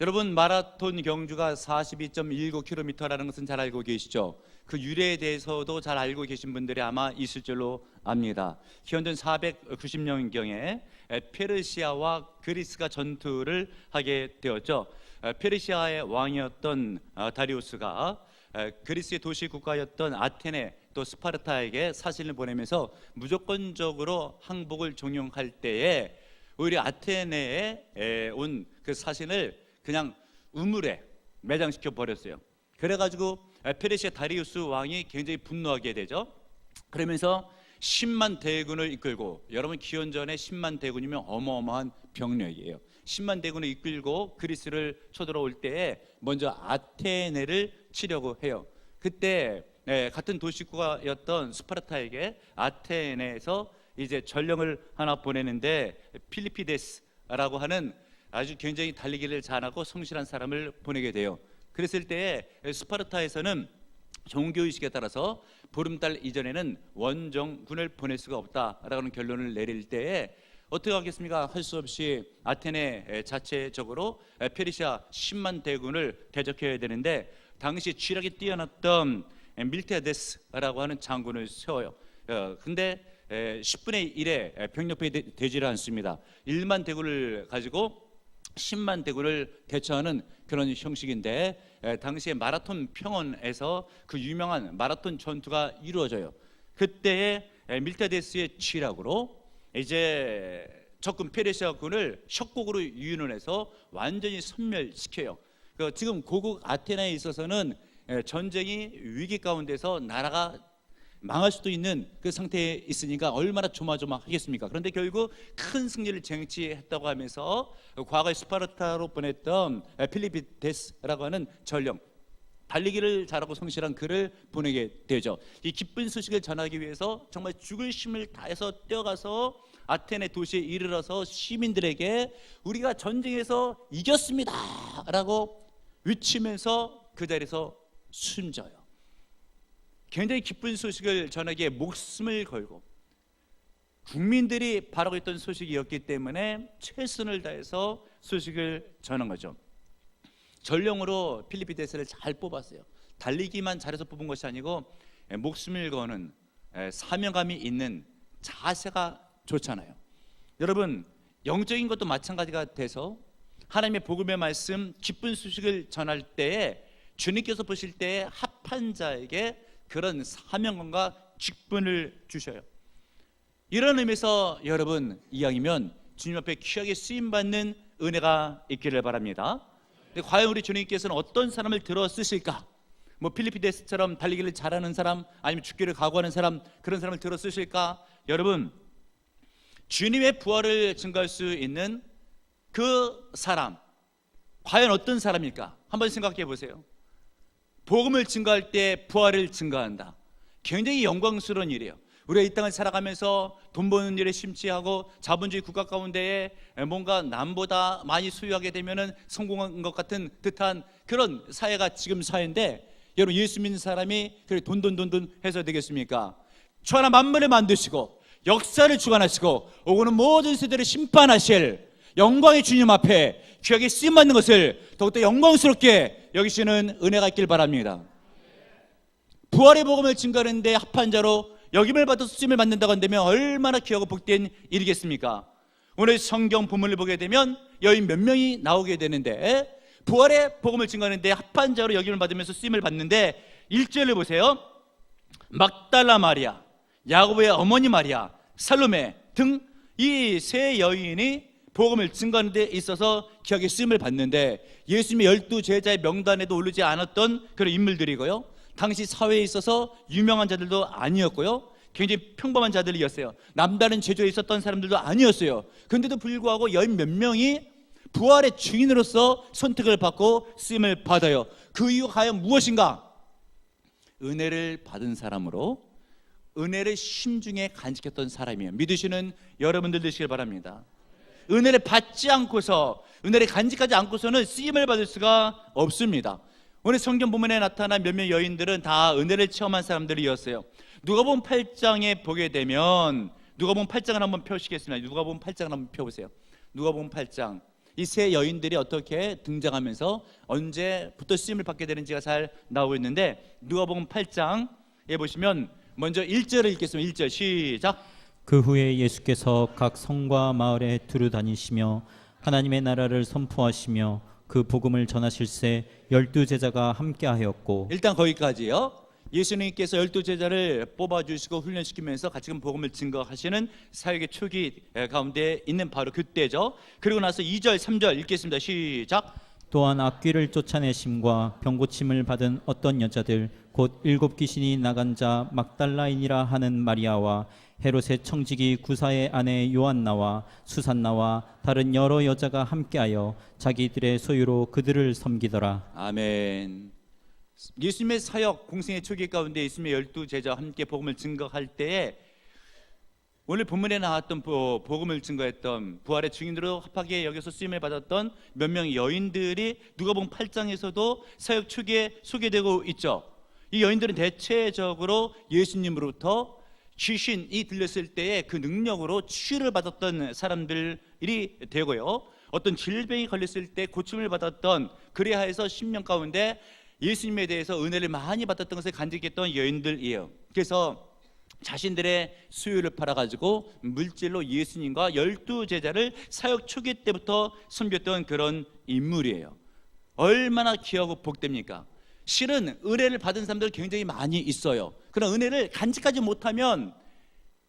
여러분, 마라톤 경주가 42.19km라는 것은 잘 알고 계시죠? 그 유래에 대해서도 잘 알고 계신 분들이 아마 있을 줄로 압니다. 기원전 490년경에 페르시아와 그리스가 전투를 하게 되었죠. 페르시아의 왕이었던 다리우스가 그리스의 도시 국가였던 아테네 또 스파르타에게 사신을 보내면서 무조건적으로 항복을 종용할 때에 오히려 아테네에 온 그 사신을 그냥 우물에 매장시켜 버렸어요. 그래가지고 페르시아 다리우스 왕이 굉장히 분노하게 되죠. 그러면서 10만 대군을 이끌고, 여러분 기원전에 10만 대군이면 어마어마한 병력이에요. 10만 대군을 이끌고 그리스를 쳐들어올 때에 먼저 아테네를 치려고 해요. 그때 같은 도시국가였던 스파르타에게 아테네에서 이제 전령을 하나 보내는데 필리피데스라고 하는 아주 굉장히 달리기를 잘하고 성실한 사람을 보내게 돼요. 그랬을 때에 스파르타에서는 종교의식에 따라서 보름달 이전에는 원정군을 보낼 수가 없다라는 결론을 내릴 때에 어떻게 하겠습니까? 할 수 없이 아테네 자체적으로 페르시아 10만 대군을 대적해야 되는데, 당시 취력이 뛰어났던 밀티아데스라고 하는 장군을 세워요. 근데 10분의 1의 병력이 되지를 않습니다. 1만 대군을 가지고 10만 대군을 대처하는 그런 형식인데, 당시에 마라톤 평원에서 그 유명한 마라톤 전투가 이루어져요. 그때에 밀티아데스의 취락으로 이제 적군 페르시아군을 협곡으로 유인해서 완전히 섬멸시켜요. 지금 고국 아테네에 있어서는 전쟁이 위기 가운데서 나라가 망할 수도 있는 그 상태에 있으니까 얼마나 조마조마하겠습니까? 그런데 결국 큰 승리를 쟁취했다고 하면서 과거에 스파르타로 보냈던 필리피데스라고 하는 전령, 달리기를 잘하고 성실한 그를 보내게 되죠. 이 기쁜 소식을 전하기 위해서 정말 죽을 힘을 다해서 뛰어가서 아테네 도시에 이르러서 시민들에게 우리가 전쟁에서 이겼습니다 라고 외치면서 그 자리에서 숨져요. 굉장히 기쁜 소식을 전하기에 목숨을 걸고 국민들이 바라고 있던 소식이었기 때문에 최선을 다해서 소식을 전한 거죠. 전령으로 필리피데스를 잘 뽑았어요. 달리기만 잘해서 뽑은 것이 아니고 목숨을 거는 사명감이 있는 자세가 좋잖아요. 여러분, 영적인 것도 마찬가지가 돼서 하나님의 복음의 말씀, 기쁜 소식을 전할 때에 주님께서 보실 때에 합한 자에게 그런 사명감과 직분을 주셔요. 이런 의미에서 여러분, 이왕이면 주님 앞에 귀하게 쓰임받는 은혜가 있기를 바랍니다. 근데 과연 우리 주님께서는 어떤 사람을 들어 쓰실까? 뭐 필리피데스처럼 달리기를 잘하는 사람, 아니면 죽기를 각오하는 사람, 그런 사람을 들어 쓰실까? 여러분, 주님의 부활을 증거할 수 있는 그 사람, 과연 어떤 사람일까? 한번 생각해 보세요. 복음을 증거할 때 부활을 증거한다. 굉장히 영광스러운 일이에요. 우리가 이 땅을 살아가면서 돈 버는 일에 심취하고 자본주의 국가 가운데에 뭔가 남보다 많이 소유하게 되면은 성공한 것 같은 듯한 그런 사회가 지금 사회인데, 여러분, 예수 믿는 사람이 그래 돈 해서 되겠습니까? 천하 만물을 만드시고 역사를 주관하시고 오고는 모든 세대를 심판하실 영광의 주님 앞에 귀하게 쓰임받는 것을 더욱더 영광스럽게 여기시는 은혜가 있길 바랍니다. 부활의 복음을 증거하는 데 합한 자로 역임을 받아서 쓰임을 받는다고 한다면 얼마나 귀하고 복된 일이겠습니까? 오늘 성경 본문을 보게 되면 여인 몇 명이 나오게 되는데, 부활의 복음을 증거하는 데 합한 자로 역임을 받으면서 쓰임을 받는데 1절을 보세요. 막달라 마리아, 야고보의 어머니 마리아, 살로메 등 이 세 여인이 복음을 증거하는 데 있어서 귀하게 쓰임을 받는데, 예수님의 12제자의 명단에도 오르지 않았던 그런 인물들이고요, 당시 사회에 있어서 유명한 자들도 아니었고요, 굉장히 평범한 자들이었어요. 남다른 제조에 있었던 사람들도 아니었어요. 그런데도 불구하고 여인 몇 명이 부활의 증인으로서 선택을 받고 쓰임을 받아요. 그 이유가 과연 무엇인가? 은혜를 받은 사람으로 은혜를 심중에 간직했던 사람이에요. 믿으시는 여러분들 되시길 바랍니다. 은혜를 받지 않고서, 은혜를 간직하지 않고서는 쓰임을 받을 수가 없습니다. 오늘 성경 본문에 나타난 몇몇 여인들은 다 은혜를 체험한 사람들이었어요. 누가복음 8장에 보게 되면, 누가복음 8장을 한번 펴시겠습니다. 누가복음 8장을 한번 펴보세요. 누가복음 8장 이 세 여인들이 어떻게 등장하면서 언제부터 쓰임을 받게 되는지가 잘 나오고 있는데, 누가복음 8장에 보시면 먼저 1절을 읽겠습니다. 1절 시작. 그 후에 예수께서 각 성과 마을에 두루 다니시며 하나님의 나라를 선포하시며 그 복음을 전하실새 12제자가 함께하였고. 일단 거기까지요. 예수님께서 12제자를 뽑아주시고 훈련시키면서 같이 복음을 증거하시는 사역의 초기 가운데 있는 바로 그때죠. 그리고 나서 2절 3절 읽겠습니다. 시작. 또한 악귀를 쫓아내심과 병고침을 받은 어떤 여자들 곧 7 귀신이 나간 자 막달라인이라 하는 마리아와 헤롯의 청지기 구사의 아내 요한나와 수산나와 다른 여러 여자가 함께하여 자기들의 소유로 그들을 섬기더라. 아멘. 예수님의 사역 공생의 초기 가운데 예수님의 12제자와 함께 복음을 증거할 때에 오늘 본문에 나왔던 복음을 증거했던 부활의 증인으로 합하게 여기서 쓰임을 받았던 몇 명의 여인들이 누가복음 8장에서도 사역 초기에 소개되고 있죠. 이 여인들은 대체적으로 예수님으로부터 귀신이 들렸을 때에 그 능력으로 치유를 받았던 사람들이 되고요, 어떤 질병이 걸렸을 때 고침을 받았던, 그리하여서 10년 가운데 예수님에 대해서 은혜를 많이 받았던 것을 간직했던 여인들이에요. 그래서 자신들의 수요를 팔아가지고 물질로 예수님과 12제자를 사역 초기 때부터 섬겼던 그런 인물이에요. 얼마나 귀하고 복됩니까? 실은 은혜를 받은 사람들 굉장히 많이 있어요. 그런 은혜를 간직하지 못하면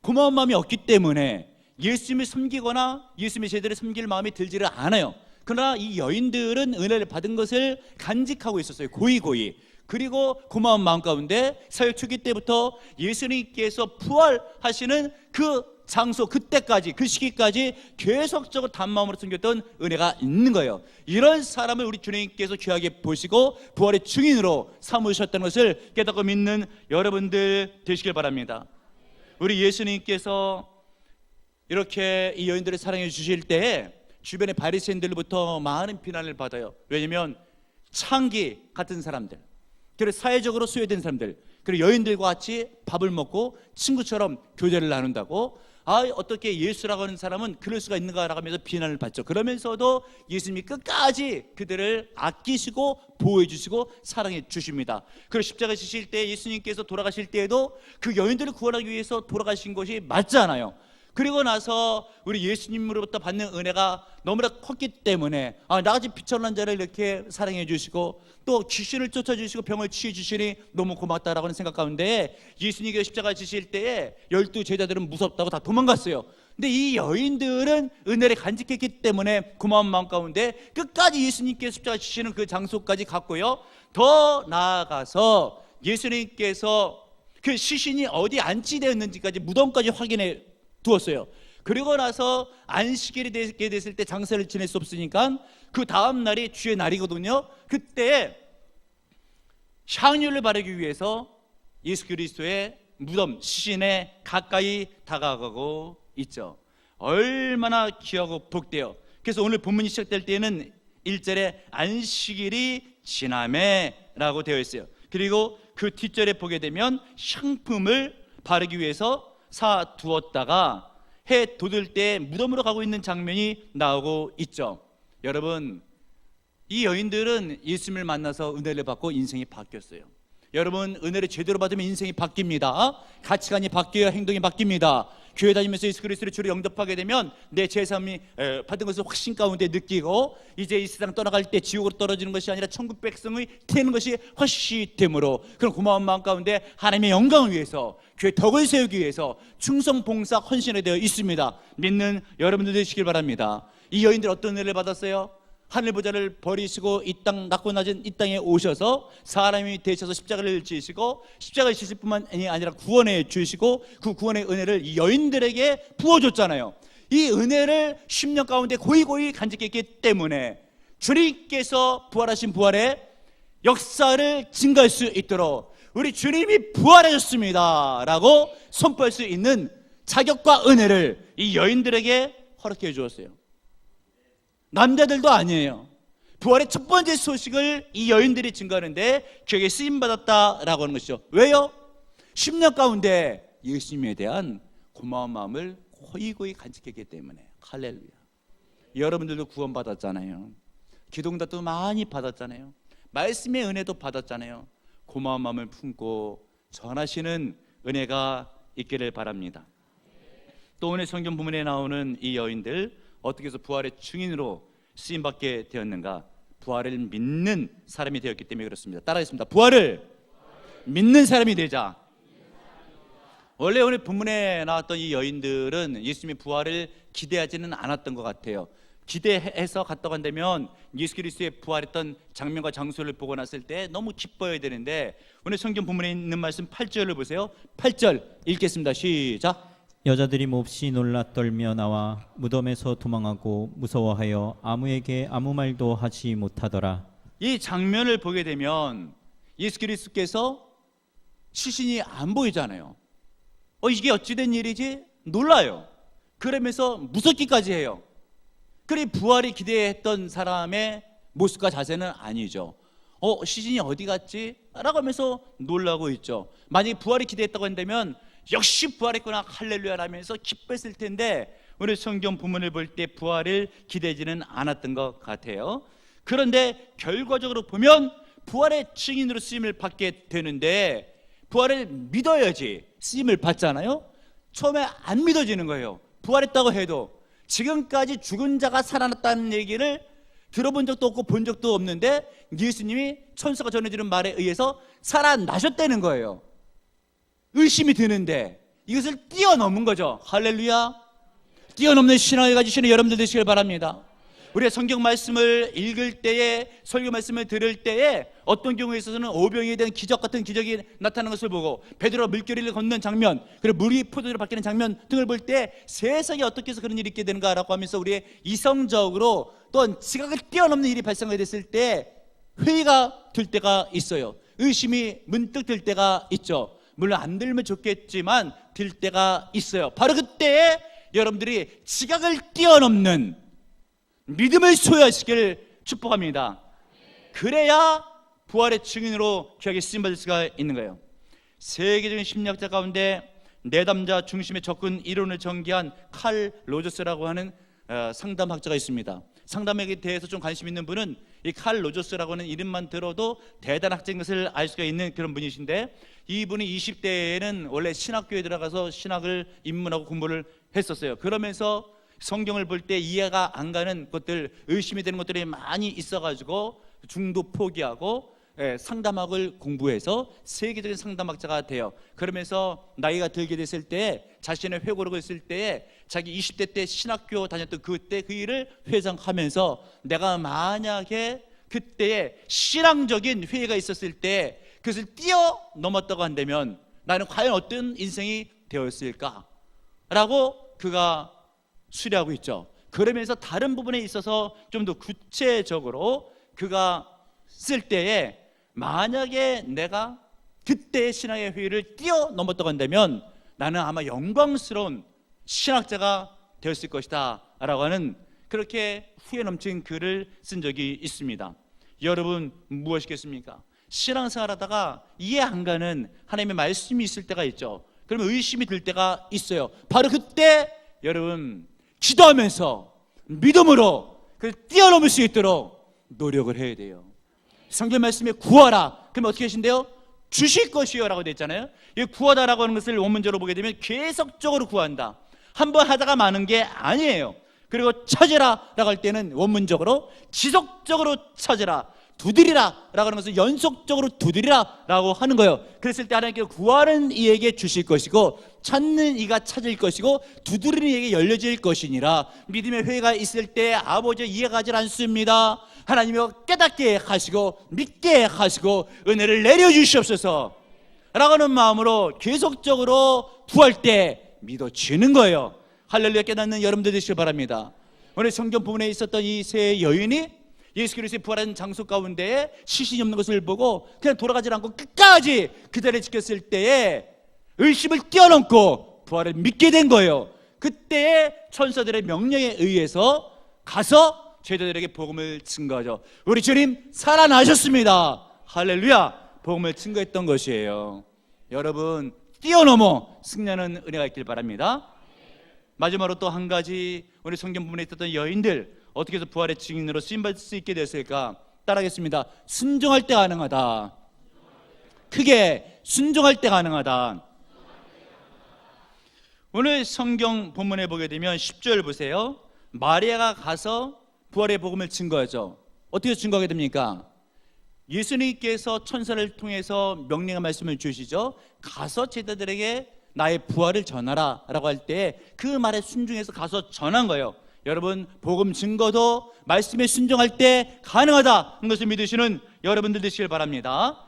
고마운 마음이 없기 때문에 예수님을 섬기거나 예수님의 제자를 섬길 마음이 들지를 않아요. 그러나 이 여인들은 은혜를 받은 것을 간직하고 있었어요. 고이고이. 그리고 고마운 마음 가운데 사역 초기 때부터 예수님께서 부활하시는 그 장소, 그때까지, 그 시기까지 계속적으로 단마음으로 섬겼던 은혜가 있는 거예요. 이런 사람을 우리 주님께서 귀하게 보시고 부활의 증인으로 삼으셨다는 것을 깨닫고 믿는 여러분들 되시길 바랍니다. 우리 예수님께서 이렇게 이 여인들을 사랑해 주실 때에 주변의 바리새인들로부터 많은 비난을 받아요. 왜냐하면 창기 같은 사람들, 그리고 사회적으로 소외된 사람들, 그리고 여인들과 같이 밥을 먹고 친구처럼 교제를 나눈다고, 어떻게 예수라고 하는 사람은 그럴 수가 있는가라고 하면서 비난을 받죠. 그러면서도 예수님이 끝까지 그들을 아끼시고 보호해 주시고 사랑해 주십니다. 그리고 십자가 지실 때 예수님께서 돌아가실 때에도 그 여인들을 구원하기 위해서 돌아가신 것이 맞잖아요. 그리고 나서 우리 예수님으로부터 받는 은혜가 너무나 컸기 때문에 나같이 비천한 자를 이렇게 사랑해 주시고 또 귀신을 쫓아주시고 병을 치유 주시니 너무 고맙다라고 하는 생각 가운데 예수님께서 십자가 지실 때에 12제자들은 무섭다고 다 도망갔어요. 근데 이 여인들은 은혜를 간직했기 때문에 고마운 마음 가운데 끝까지 예수님께서 십자가 지시는 그 장소까지 갔고요, 더 나아가서 예수님께서 그 시신이 어디 안치되었는지까지 무덤까지 확인해 두었어요. 그리고 나서 안식일이 되게 됐을 때 장사를 지낼 수 없으니까 그 다음 날이 주의 날이거든요. 그때 향유를 바르기 위해서 예수 그리스도의 무덤 시신에 가까이 다가가고 있죠. 얼마나 귀하고 복돼요. 그래서 오늘 본문이 시작될 때는 1절에 안식일이 지나매라고 되어 있어요. 그리고 그 뒷절에 보게 되면 향품을 바르기 위해서 사두었다가 해 돋을 때 무덤으로 가고 있는 장면이 나오고 있죠. 여러분, 이 여인들은 예수님을 만나서 은혜를 받고 인생이 바뀌었어요. 여러분, 은혜를 제대로 받으면 인생이 바뀝니다. 가치관이 바뀌어야 행동이 바뀝니다. 교회 다니면서 예수 그리스도를 주로 영접하게 되면 내 죄사함이 받은 것을 확신 가운데 느끼고 이제 이 세상 떠나갈 때 지옥으로 떨어지는 것이 아니라 천국 백성의 되는 것이 확신됨으로 그런 고마운 마음 가운데 하나님의 영광을 위해서 교회 덕을 세우기 위해서 충성 봉사 헌신에 되어 있습니다. 믿는 여러분들 되시길 바랍니다. 이 여인들 어떤 은혜를 받았어요? 하늘 보좌를 버리시고 이 땅 낮고 낮은 이 땅에 오셔서 사람이 되셔서 십자가를 지시고 십자가를 지실 뿐만이 아니라 구원해 주시고 그 구원의 은혜를 이 여인들에게 부어줬잖아요. 이 은혜를 10년 가운데 고이고이 간직했기 때문에 주님께서 부활하신 부활의 역사를 증가할 수 있도록 우리 주님이 부활하셨습니다 라고 선포할 수 있는 자격과 은혜를 이 여인들에게 허락해 주었어요. 남자들도 아니에요. 부활의 첫 번째 소식을 이 여인들이 증거하는데 그에게 쓰임받았다라고 하는 것이죠. 왜요? 10년 가운데 예수님에 대한 고마운 마음을 고이고이 간직했기 때문에. 할렐루야. 여러분들도 구원받았잖아요. 기도응답도 많이 받았잖아요. 말씀의 은혜도 받았잖아요. 고마운 마음을 품고 전하시는 은혜가 있기를 바랍니다. 또 오늘 성경 부문에 나오는 이 여인들 어떻게 해서 부활의 증인으로 쓰임받게 되었는가? 부활을 믿는 사람이 되었기 때문에 그렇습니다. 따라하겠습니다. 부활을 믿는 사람이 되자. 원래 오늘 본문에 나왔던 이 여인들은 예수님의 부활을 기대하지는 않았던 것 같아요. 기대해서 갔다고 한다면 예수 그리스도의 부활했던 장면과 장소를 보고 났을 때 너무 기뻐해야 되는데, 오늘 성경 본문에 있는 말씀 8절을 보세요. 8절 읽겠습니다. 시작. 여자들이 몹시 놀라 떨며 나와 무덤에서 도망하고 무서워하여 아무에게 아무 말도 하지 못하더라. 이 장면을 보게 되면 예수 그리스도께서 시신이 안 보이잖아요. 이게 어찌된 일이지? 놀라요. 그러면서 무섭기까지 해요. 그리 부활이 기대했던 사람의 모습과 자세는 아니죠. 시신이 어디 갔지? 라고 하면서 놀라고 있죠. 만약에 부활이 기대했다고 한다면 역시 부활했구나 할렐루야 라면서 기뻤을 텐데, 오늘 성경 본문을 볼 때 부활을 기대하지는 않았던 것 같아요. 그런데 결과적으로 보면 부활의 증인으로 쓰임을 받게 되는데, 부활을 믿어야지 쓰임을 받잖아요. 처음에 안 믿어지는 거예요. 부활했다고 해도 지금까지 죽은 자가 살아났다는 얘기를 들어본 적도 없고 본 적도 없는데 예수님이 천사가 전해주는 말에 의해서 살아나셨다는 거예요. 의심이 드는데 이것을 뛰어넘은 거죠. 할렐루야. 뛰어넘는 신앙을 가지시는 여러분들 되시길 바랍니다. 우리가 성경 말씀을 읽을 때에, 설교 말씀을 들을 때에 어떤 경우에 있어서는 오병이에 대한 기적 같은 기적이 나타나는 것을 보고, 베드로가 물결을 걷는 장면, 그리고 물이 포도주로 바뀌는 장면 등을 볼 때 세상에 어떻게 해서 그런 일이 있게 되는가라고 하면서 우리의 이성적으로 또한 지각을 뛰어넘는 일이 발생하게 됐을 때 회의가 들 때가 있어요. 의심이 문득 들 때가 있죠. 물론 안 들면 좋겠지만 들 때가 있어요. 바로 그때에 여러분들이 지각을 뛰어넘는 믿음을 소유하시기를 축복합니다. 그래야 부활의 증인으로 귀하게 쓰임받을 수가 있는 거예요. 세계적인 심리학자 가운데 내담자 중심의 접근 이론을 전개한 칼 로저스라고 하는 상담학자가 있습니다. 상담에 대해서 좀 관심 있는 분은 이 칼 로저스라고 하는 이름만 들어도 대단한 학자인 것을 알 수가 있는 그런 분이신데, 이분이 20대에는 원래 신학교에 들어가서 신학을 입문하고 공부를 했었어요. 그러면서 성경을 볼 때 이해가 안 가는 것들, 의심이 되는 것들이 많이 있어가지고 중도 포기하고 상담학을 공부해서 세계적인 상담학자가 돼요. 그러면서 나이가 들게 됐을 때 자신의 회고록을 쓸 때에 자기 20대 때 신학교 다녔던 그때 그 일을 회상하면서, 내가 만약에 그때에 신앙적인 회의가 있었을 때 그것을 뛰어넘었다고 한다면 나는 과연 어떤 인생이 되었을까? 라고 그가 수리하고 있죠. 그러면서 다른 부분에 있어서 좀 더 구체적으로 그가 쓸 때에, 만약에 내가 그때의 신앙의 회의를 뛰어넘었다고 한다면 나는 아마 영광스러운 신학자가 되었을 것이다 라고 하는, 그렇게 후회 넘친 글을 쓴 적이 있습니다. 여러분 무엇이겠습니까? 신앙생활하다가 이해 안 가는 하나님의 말씀이 있을 때가 있죠. 그러면 의심이 들 때가 있어요. 바로 그때 여러분 기도하면서 믿음으로 뛰어넘을 수 있도록 노력을 해야 돼요. 성경 말씀에 구하라. 그러면 어떻게 하신대요? 주실 것이요 라고 되어 있잖아요. 이 구하다라고 하는 것을 원문적으로 보게 되면 계속적으로 구한다. 한번 하다가 마는 게 아니에요. 그리고 찾으라 라고 할 때는 원문적으로 지속적으로 찾으라, 두드리라 라고 하는 것은 연속적으로 두드리라 라고 하는 거예요. 그랬을 때 하나님께서 구하는 이에게 주실 것이고, 찾는 이가 찾을 것이고, 두드리는 이에게 열려질 것이니라. 믿음의 회의가 있을 때 아버지 이해가지 않습니다. 하나님이여 깨닫게 하시고 믿게 하시고 은혜를 내려주시옵소서 라고 하는 마음으로 계속적으로 구할 때 믿어지는 거예요. 할렐루야. 깨닫는 여러분들 되시길 바랍니다. 오늘 성경 부분에 있었던 이 세 여인이 예수 그리스도의 부활한 장소 가운데에 시신이 없는 것을 보고 그냥 돌아가지 않고 끝까지 그 자리에 지켰을 때에 의심을 뛰어넘고 부활을 믿게 된 거예요. 그때에 천사들의 명령에 의해서 가서 제자들에게 복음을 증거하죠. 우리 주님 살아나셨습니다. 할렐루야. 복음을 증거했던 것이에요. 여러분 뛰어넘어 승리하는 은혜가 있길 바랍니다. 마지막으로 또 한 가지, 오늘 성경 부분에 있었던 여인들 어떻게 해서 부활의 증인으로 쓰임받을 수 있게 됐을까? 따라하겠습니다. 순종할 때 가능하다. 크게 순종할 때 가능하다. 오늘 성경 본문에 보게 되면 10절 보세요. 마리아가 가서 부활의 복음을 증거하죠. 어떻게 증거하게 됩니까? 예수님께서 천사를 통해서 명령의 말씀을 주시죠. 가서 제자들에게 나의 부활을 전하라 라고 할 때 그 말에 순종해서 가서 전한 거예요. 여러분, 복음 증거도 말씀에 순종할 때 가능하다는 것을 믿으시는 여러분들 되시길 바랍니다.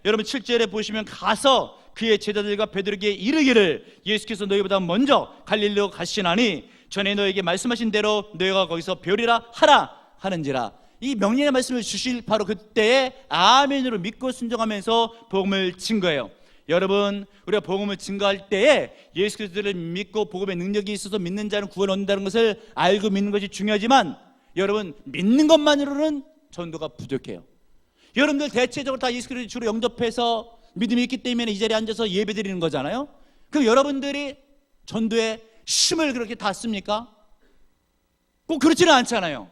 여러분 7절에 보시면 가서 그의 제자들과 베드로에게 이르기를 예수께서 너희보다 먼저 갈릴리로 가시나니 전에 너에게 말씀하신 대로 너희가 거기서 배우리라 하라 하는지라. 이 명령의 말씀을 주실 바로 그때에 아멘으로 믿고 순종하면서 복음을 증거해요. 여러분, 우리가 복음을 증거할 때에 예수 그리스도를 믿고 복음의 능력이 있어서 믿는 자는 구원 얻는다는 것을 알고 믿는 것이 중요하지만 여러분, 믿는 것만으로는 전도가 부족해요. 여러분들 대체적으로 다 예수 그리스도를 주로 영접해서 믿음이 있기 때문에 이 자리에 앉아서 예배 드리는 거잖아요. 그럼 여러분들이 전도에 힘을 그렇게 다 씁니까? 꼭 그렇지는 않잖아요.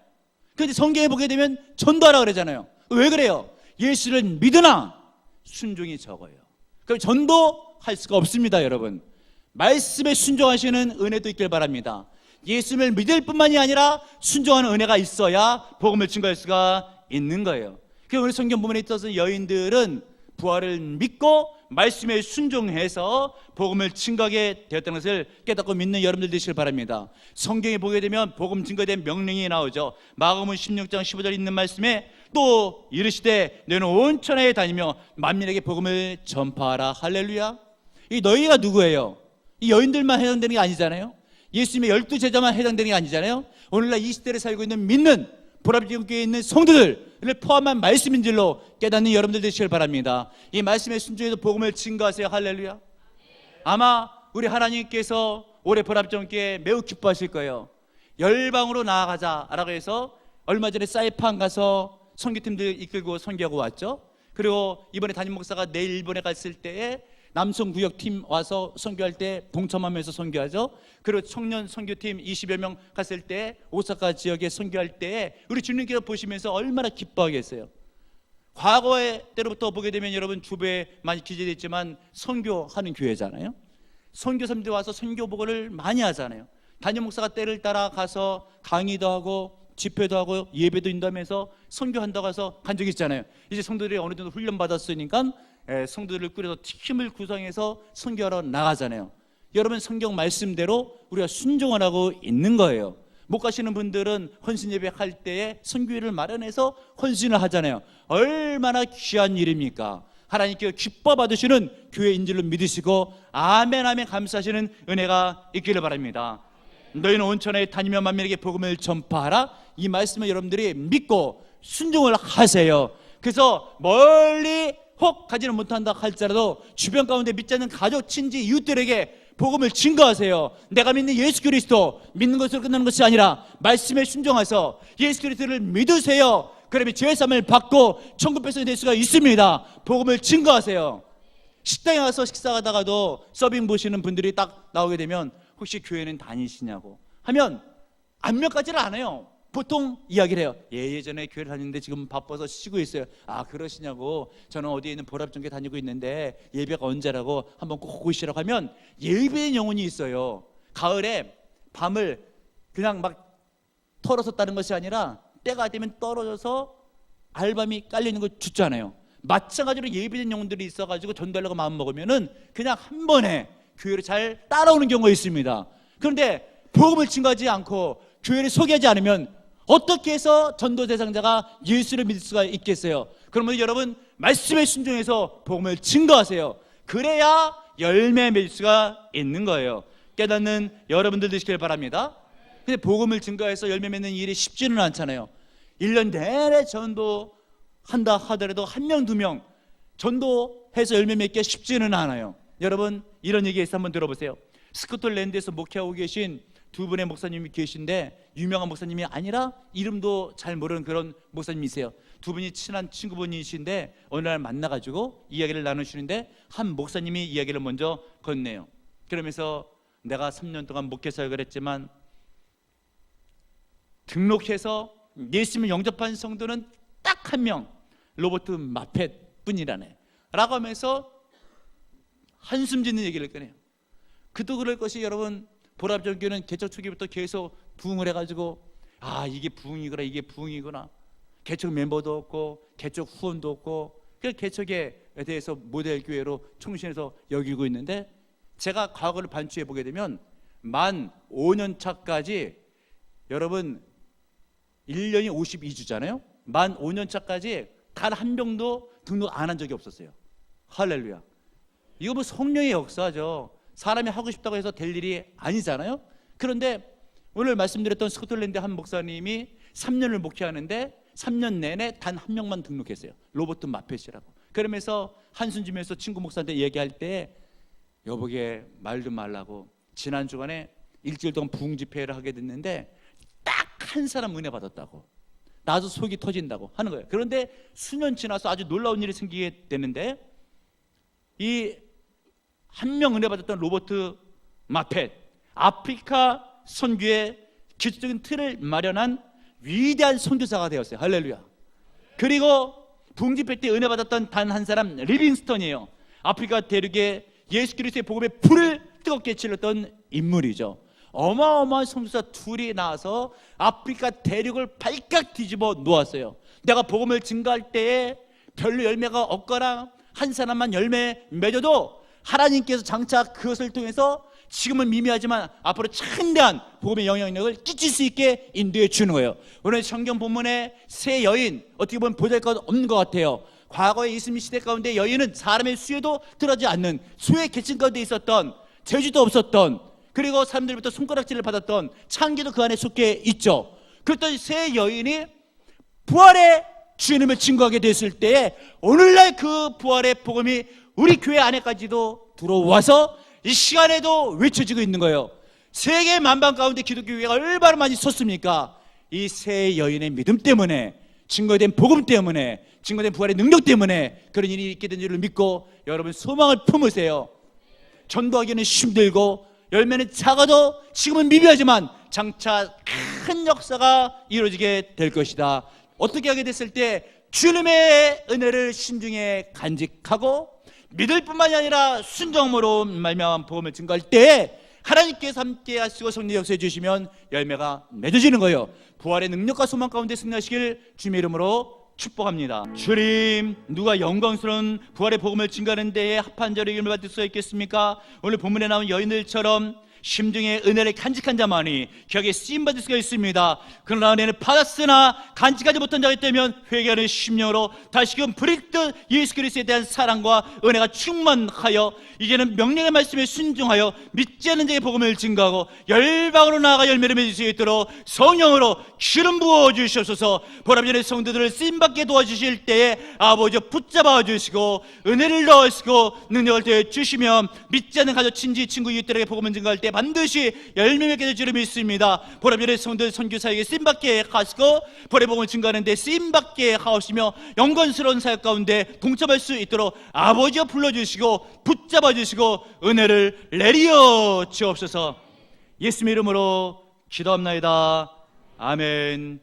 그런데 성경에 보게 되면 전도하라 그러잖아요. 왜 그래요? 예수를 믿으나 순종이 적어요. 그럼 전도할 수가 없습니다. 여러분, 말씀에 순종하시는 은혜도 있길 바랍니다. 예수를 믿을 뿐만이 아니라 순종하는 은혜가 있어야 복음을 증거할 수가 있는 거예요. 그래서 우리 성경 부분에 있어서 여인들은 부활을 믿고 말씀에 순종해서 복음을 증거하게 되었다는 것을 깨닫고 믿는 여러분들 되시길 바랍니다. 성경에 보게 되면 복음 증거된 명령이 나오죠. 마가복음 16장 15절 있는 말씀에 또 이르시되 너희는 온 천하에 다니며 만민에게 복음을 전파하라. 할렐루야. 이 너희가 누구예요? 이 여인들만 해당되는 게 아니잖아요. 예수님의 12제자만 해당되는 게 아니잖아요. 오늘날 이 시대를 살고 있는 믿는 보라빛교회에 있는 성도들을 포함한 말씀인 줄로 깨닫는 여러분들 되시길 바랍니다. 이 말씀에 순종해서 복음을 증거하세요. 할렐루야. 아마 우리 하나님께서 올해 보라빛교회 매우 기뻐하실 거예요. 열방으로 나아가자라고 해서 얼마 전에 사이판 가서 선교팀들 이끌고 선교하고 왔죠. 그리고 이번에 담임 목사가 내일 일본에 갔을 때에 남성구역팀 와서 선교할 때 동참하면서 선교하죠. 그리고 청년 선교팀 20여 명 갔을 때 오사카 지역에 선교할 때 우리 주님께서 보시면서 얼마나 기뻐하겠어요. 과거의 때로부터 보게 되면 여러분 주변에 많이 기재되어 있지만 선교하는 교회잖아요. 선교사님들 와서 선교복을 많이 하잖아요. 담임 목사가 때를 따라 가서 강의도 하고 집회도 하고 예배도 인도하면서 선교한다고 해서 간 적이 있잖아요. 이제 성도들이 어느 정도 훈련 받았으니까 성도들을 꾸려서 팀을 구성해서 선교하러 나가잖아요. 여러분, 성경 말씀대로 우리가 순종을 하고 있는 거예요. 못 가시는 분들은 헌신 예배 할 때에 선교회를 마련해서 헌신을 하잖아요. 얼마나 귀한 일입니까? 하나님께 기뻐 받으시는 교회인 줄로 믿으시고 아멘 아멘 감사하시는 은혜가 있기를 바랍니다. 너희는 온 천하에 다니며 만민에게 복음을 전파하라. 이 말씀을 여러분들이 믿고 순종을 하세요. 그래서 멀리 혹 가지는 못한다 할지라도 주변 가운데 믿지 않는 가족, 친지, 이웃들에게 복음을 증거하세요. 내가 믿는 예수 그리스도 믿는 것으로 끝나는 것이 아니라 말씀에 순종해서 예수 그리스도를 믿으세요. 그러면 죄사함을 받고 천국 백성이 될 수가 있습니다. 복음을 증거하세요. 식당에 가서 식사하다가도 서빙 보시는 분들이 딱 나오게 되면 혹시 교회는 다니시냐고 하면 안면까지는 안 해요. 보통 이야기를 해요. 예전에 교회를 다니는데 지금 바빠서 쉬고 있어요. 아, 그러시냐고. 저는 어디에 있는 보랍전교회 다니고 있는데 예배가 언제라고 한번 꼭 오시라고 하면 예배의 영혼이 있어요. 가을에 밤을 그냥 막 털어서 따는 것이 아니라 때가 되면 떨어져서 알밤이 깔리는 거 죽잖아요. 마찬가지로 예배된 영혼들이 있어가지고 전도하려고 마음먹으면은 그냥 한 번에 교회를 잘 따라오는 경우가 있습니다. 그런데 복음을 증거하지 않고 교회를 소개하지 않으면 어떻게 해서 전도 대상자가 예수를 믿을 수가 있겠어요? 그러면 여러분 말씀에 순종해서 복음을 증거하세요. 그래야 열매 맺을 수가 있는 거예요. 깨닫는 여러분들 되시길 바랍니다. 근데 복음을 증거해서 열매 맺는 일이 쉽지는 않잖아요. 1년 내내 전도한다 하더라도 한 명, 두 명 전도해서 열매 맺기가 쉽지는 않아요. 여러분, 이런 얘기에서 한번 들어보세요. 스코틀랜드에서 목회하고 계신 두 분의 목사님이 계신데 유명한 목사님이 아니라 이름도 잘 모르는 그런 목사님이세요. 두 분이 친한 친구분이신데 어느 날 만나가지고 이야기를 나누시는데 한 목사님이 이야기를 먼저 건네요. 그러면서 내가 3년 동안 목회 사역을 했지만 등록해서 예수님을 영접한 성도는 딱 한 명, 로버트 마펫 뿐이라네 라고 하면서 한숨 짓는 얘기를 꺼내요. 그도 그럴 것이 여러분, 보라전교는 개척 초기부터 계속 부흥을 해가지고 이게 부흥이구나, 이게 부흥이구나. 개척 멤버도 없고 개척 후원도 없고 그 개척에 대해서 모델 교회로 총신해서 여기고 있는데, 제가 과거를 반추해 보게 되면 만 5년 차까지 여러분 1년이 52주잖아요. 만 5년 차까지 단 한 명도 등록 안 한 적이 없었어요. 할렐루야. 이거 뭐 성령의 역사죠. 사람이 하고 싶다고 해서 될 일이 아니잖아요. 그런데 오늘 말씀드렸던 스코틀랜드 한 목사님이 3년을 목회하는데 3년 내내 단 한 명만 등록했어요. 로버트 마펫이라고. 그러면서 한숨 지면서 친구 목사한테 얘기할 때, 여보게 말 좀 말라고, 지난 주간에 일주일 동안 부흥 집회를 하게 됐는데 딱 한 사람 은혜 받았다고, 나도 속이 터진다고 하는 거예요. 그런데 수년 지나서 아주 놀라운 일이 생기게 되는데, 이 한 명 은혜 받았던 로버트 마펫, 아프리카 선교의 기초적인 틀을 마련한 위대한 선교사가 되었어요. 할렐루야. 그리고 부흥 집회 때 은혜 받았던 단 한 사람, 리빙스턴이에요. 아프리카 대륙에 예수 그리스도의 복음의 불을 뜨겁게 질렀던 인물이죠. 어마어마한 선교사 둘이 나와서 아프리카 대륙을 발칵 뒤집어 놓았어요. 내가 복음을 증거할 때에 별로 열매가 없거나 한 사람만 열매 맺어도 하나님께서 장차 그것을 통해서 지금은 미미하지만 앞으로 창대한 복음의 영향력을 끼칠 수 있게 인도해 주는 거예요. 오늘 성경 본문에 세 여인, 어떻게 보면 보잘것 없는 것 같아요. 과거의 예수님 시대 가운데 여인은 사람의 수에도 들어가지 않는 소의 계층 가운데 있었던, 재주도 없었던, 그리고 사람들부터 손가락질을 받았던, 창기도 그 안에 속해 있죠. 그랬던 세 여인이 부활의 주님을 증거하게 됐을 때에 오늘날 그 부활의 복음이 우리 교회 안에까지도 들어와서 이 시간에도 외쳐지고 있는 거예요. 세계 만방 가운데 기독교회가 얼마나 많이 섰습니까? 이 세 여인의 믿음 때문에, 증거된 복음 때문에, 증거된 부활의 능력 때문에 그런 일이 있게 된 줄을 믿고 여러분 소망을 품으세요. 전도하기는 힘들고 열매는 작아도 지금은 미비하지만 장차 큰 역사가 이루어지게 될 것이다. 어떻게 하게 됐을 때 주님의 은혜를 신중에 간직하고 믿을 뿐만이 아니라 순종으로 말미암은 복음을 증거할 때 하나님께서 함께 하시고 성령 역사해 주시면 열매가 맺어지는 거예요. 부활의 능력과 소망 가운데 승리하시길 주님의 이름으로 축복합니다. 주님, 누가 영광스러운 부활의 복음을 증거하는 데에 합한 자로 이름을 받을 수 있겠습니까? 오늘 본문에 나온 여인들처럼 심중에 은혜를 간직한 자만이 격에 쓰임받을 수가 있습니다. 그러나 은혜는 받았으나 간직하지 못한 자가 있다면 회개하는 심령으로 다시금 불익듯 예수 그리스도에 대한 사랑과 은혜가 충만하여 이제는 명령의 말씀에 순종하여 믿지 않는 자의 복음을 증거하고 열방으로 나아가 열매를 맺을 수 있도록 성령으로 기름 부어 주시옵소서. 보람전의 성도들을 쓰임받게 도와주실 때에 아버지 붙잡아 주시고 은혜를 넣으시고 능력을 더해 주시면 믿지 않는 가족, 친지, 친구, 이웃들에게 복음을 증거할 때 반드시 열매 맺게 될 줄을 믿습니다. 보람전의 성도들 선교사에게 쓰임받게 하시고 보람의 복음을 증거하는 데 쓰임받게 하시며 영광스러운 사역 가운데 동참할 수 있도록 아버지여 불러주시고 붙잡아 주시고 은혜를 내리어 주옵소서. 예수님의 이름으로 기도합나이다. 아멘.